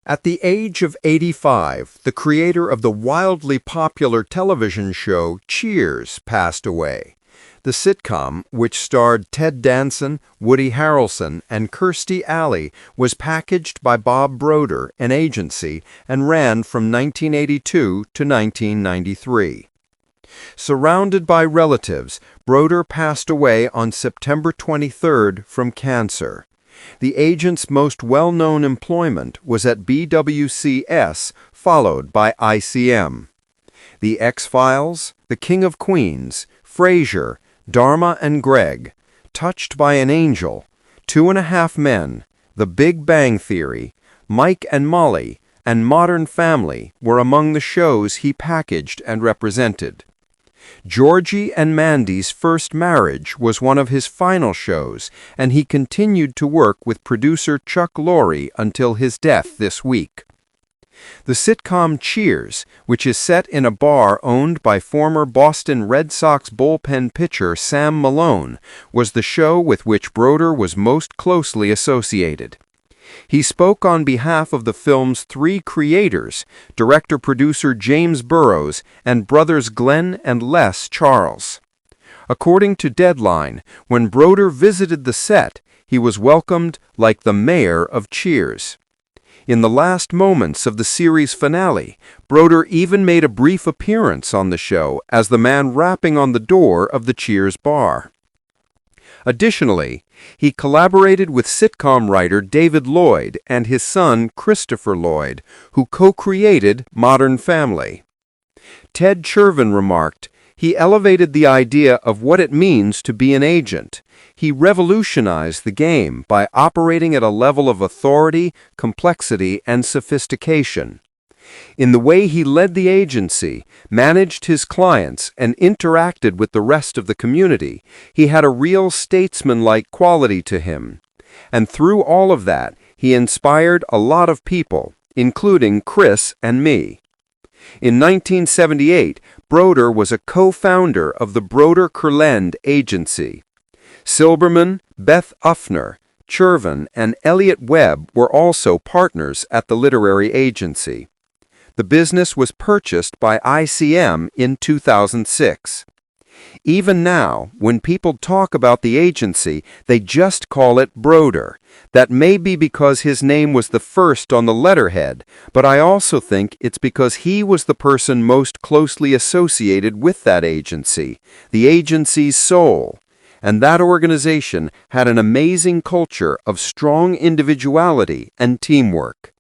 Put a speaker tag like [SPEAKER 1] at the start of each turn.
[SPEAKER 1] At the age of 85, the creator of the wildly popular television show Cheers passed away. The sitcom, which starred Ted Danson, Woody Harrelson, and Kirstie Alley, was packaged by Bob Broder, an agency, and ran from 1982 to 1993. Surrounded by relatives, Broder passed away on September 23 from cancer. The agent's most well-known employment was at BWCS, followed by ICM. The X-Files, The King of Queens, Frasier, Dharma and Greg, Touched by an Angel, 2.5 Men, The Big Bang Theory, Mike and Molly, and Modern Family were among the shows he packaged and represented. Georgie and Mandy's First Marriage was one of his final shows, and he continued to work with producer Chuck Lorre until his death this week. The sitcom Cheers, which is set in a bar owned by former Boston Red Sox bullpen pitcher Sam Malone, was the show with which Broder was most closely associated. He spoke on behalf of the film's 3 creators, director-producer James Burrows and brothers Glenn and Les Charles. According to Deadline, when Broder visited the set, he was welcomed like the mayor of Cheers. In the last moments of the series finale, Broder even made a brief appearance on the show as the man rapping on the door of the Cheers bar. Additionally, he collaborated with sitcom writer David Lloyd and his son Christopher Lloyd, who co-created Modern Family. Ted Chervin remarked, "He elevated the idea of what it means to be an agent. He revolutionized the game by operating at a level of authority, complexity, and sophistication. In the way he led the agency, managed his clients, and interacted with the rest of the community, he had a real statesman-like quality to him. And through all of that, he inspired a lot of people, including Chris and me." In 1978, Broder was a co-founder of the Broder Kurland Agency. Silberman, Beth Uffner, Chervin, and Elliot Webb were also partners at the literary agency. The business was purchased by ICM in 2006. Even now, when people talk about the agency, they just call it Broder. That may be because his name was the first on the letterhead, but I also think it's because he was the person most closely associated with that agency, the agency's soul. And that organization had an amazing culture of strong individuality and teamwork.